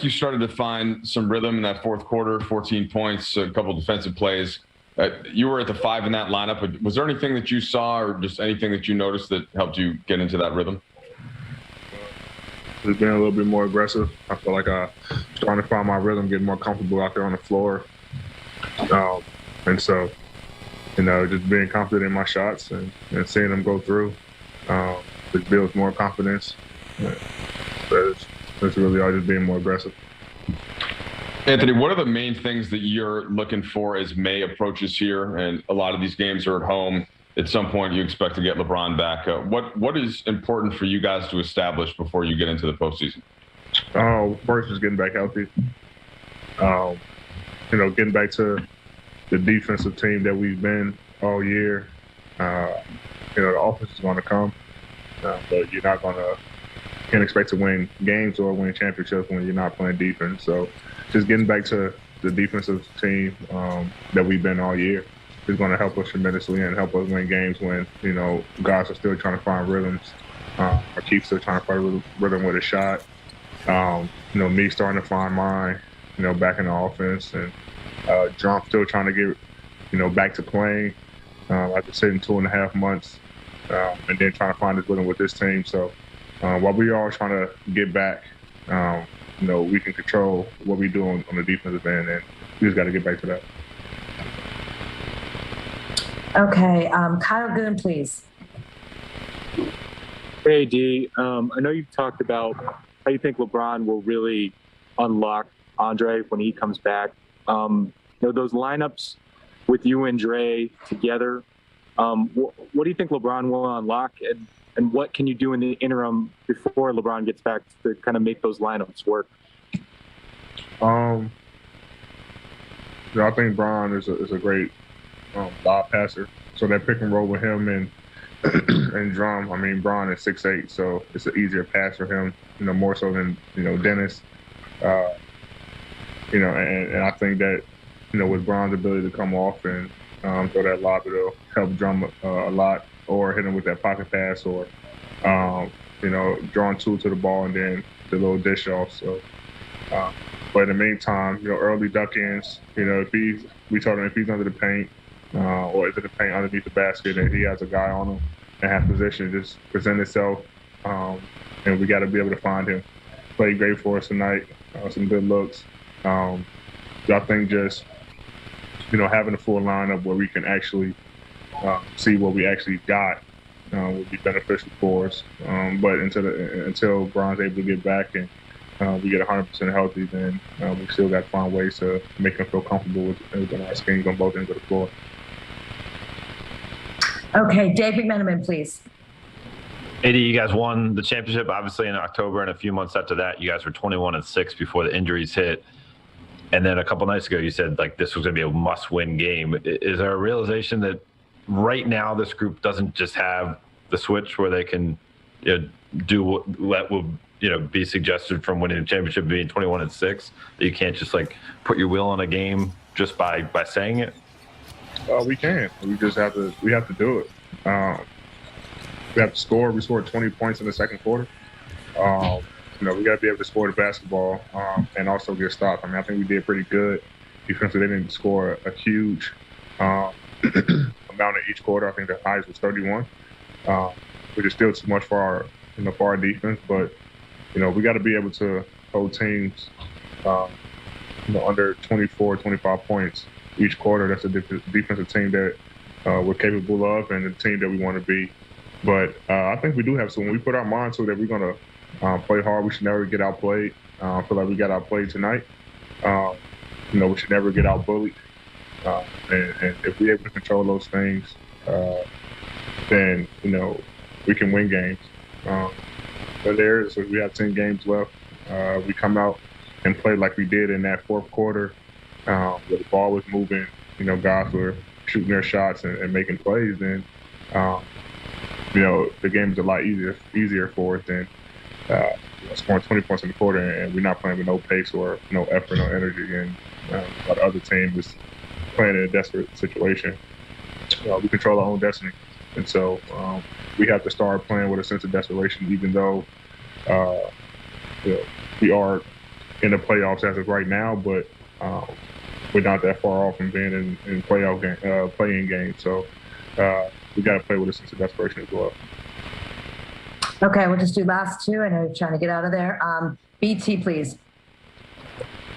like you started to find some rhythm in that fourth quarter, 14 points, a couple defensive plays. You were at the 5 in that lineup. But was there anything that you saw or just anything that you noticed that helped you get into that rhythm? Just being a little bit more aggressive. I feel like I'm starting to find my rhythm, getting more comfortable out there on the floor. And so, just being confident in my shots and seeing them go through, it builds more confidence. That's really all, just being more aggressive. Anthony, what are the main things that you're looking for as May approaches here? And a lot of these games are at home. At some point, you expect to get LeBron back. What is important for you guys to establish before you get into the postseason? First is getting back healthy. Getting back to the defensive team that we've been all year. The offense is going to come, but you're not going to can't expect to win games or win championships when you're not playing defense. So just getting back to the defensive team that we've been all year is going to help us tremendously and help us win games when, guys are still trying to find rhythms. Or keep still trying to find rhythm with a shot. Me starting to find mine, back in the offense. And John still trying to get, back to playing after sitting 2.5 months and then trying to find his rhythm with this team. So while we are trying to get back, we can control what we do on the defensive end, and we just got to get back to that. Okay, Kyle Goon, please. Hey, D. I know you've talked about how you think LeBron will really unlock Andre when he comes back. Those lineups with you and Dre together, what do you think LeBron will unlock, and what can you do in the interim before LeBron gets back to kind of make those lineups work? I think Bron is a great lob passer. So that pick and roll with him and Drum, Bron is 6'8", so it's an easier pass for him, more so than, Dennis. And I think that, with Bron's ability to come off and throw that lob, it'll help Drum a lot, or hit him with that pocket pass, or, drawing two to the ball and then the little dish off. So, but in the meantime, early duck-ins, we told him if he's under the paint, or is it the paint underneath the basket and he has a guy on him and have position, just present itself, and we got to be able to find him. Played great for us tonight, some good looks. I think just, having a full lineup where we can actually see what we actually got would be beneficial for us. But until Bron's able to get back and we get 100% healthy, then we still got to find ways to make him feel comfortable with our schemes on both ends of the floor. Okay, Dave McMenamin, please. AD, you guys won the championship, obviously, in October, and a few months after that, you guys were 21-6 before the injuries hit. And then a couple nights ago, you said, this was going to be a must-win game. Is there a realization that right now this group doesn't just have the switch where they can do what will be suggested from winning the championship, being 21-6, that you can't just, put your will on a game just by saying it? We can. We just have to. We have to do it. We have to score. We scored 20 points in the second quarter. We got to be able to score the basketball and also get stops. I think we did pretty good defensively. They didn't score a huge amount in each quarter. I think the highest was 31, which is still too much for our defense. But we got to be able to hold teams under 24, 25 points each quarter. That's a defensive team that we're capable of, and the team that we want to be. But I think we do have some. When we put our mind to it that we're going to play hard, we should never get outplayed. I feel like we got outplayed tonight. We should never get outbullied. And if we're able to control those things, then we can win games. But we have 10 games left. We come out and play like we did in that fourth quarter. Where the ball was moving, guys were shooting their shots and making plays, then the game is a lot easier for us than scoring 20 points in the quarter and we're not playing with no pace or no effort, no energy, and while the other team is playing in a desperate situation. We control our own destiny, and so we have to start playing with a sense of desperation, even though we are in the playoffs as of right now, but we're not that far off from being in playoff game, playing games. So we got to play with a sense of desperation as well. Okay, we'll just do last two. I know you're trying to get out of there. BT, please.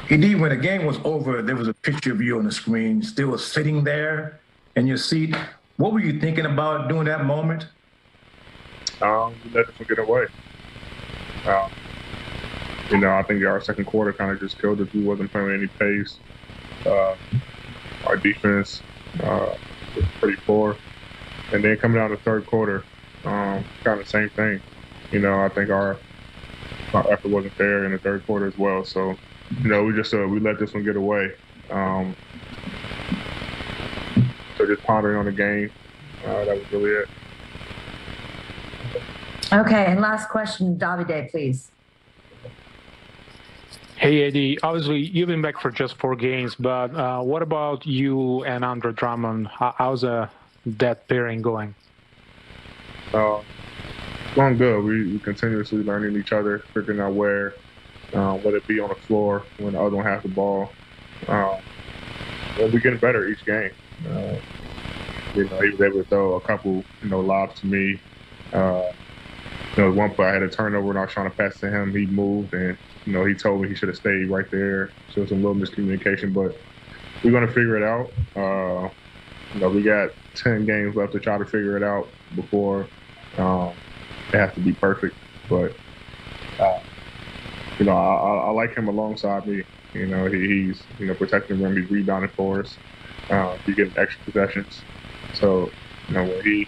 Indeed, when the game was over, there was a picture of you on the screen, still sitting there in your seat. What were you thinking about during that moment? We let this one get away. You know, I think our second quarter kind of just killed us. We wasn't playing any pace. Our defense was pretty poor. And then coming out of the third quarter, kind of the same thing. You know, I think our effort wasn't there in the third quarter as well. So, you know, we just we let this one get away. So just pondering on the game, that was really it. Okay, and last question, Davide, please. Hey, Eddie, obviously you've been back for just 4 games, but what about you and Andre Drummond? How's that pairing going? Going good. We continuously learning each other, figuring out where, whether it be on the floor when the other one has the ball. We're getting better each game. You know, he was able to throw a couple, you know, lobs to me. You know, at one point I had a turnover and I was trying to pass to him. He moved and, you know, he told me he should have stayed right there. So it was a little miscommunication, but we're going to figure it out. You know, we got 10 games left to try to figure it out before it has to be perfect. But, you know, I like him alongside me. You know, he's, you know, protecting the rim. He's rebounding for us. He's getting extra possessions. So, you know, when he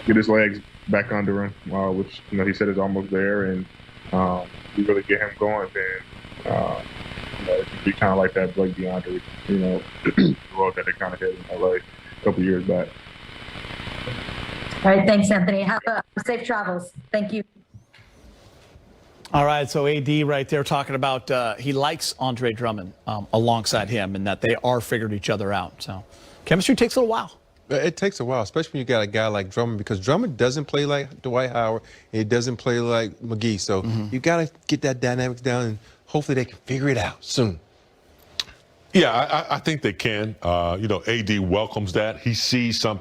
get his legs back under him, which, you know, he said is almost there, and we really get him going, then, you know, it can be kind of like that Blake DeAndre, you know, the road that they kind of hit in LA a couple years back. All right, thanks, Anthony. Have safe travels. Thank you. All right, so AD right there talking about he likes Andre Drummond alongside him and that they are figured each other out. So chemistry takes a little while. It takes a while, especially when you got a guy like Drummond, because Drummond doesn't play like Dwight Howard. And he doesn't play like McGee. So you got to get that dynamics down, and hopefully they can figure it out soon. Yeah, I think they can. You know, AD welcomes that. He sees something.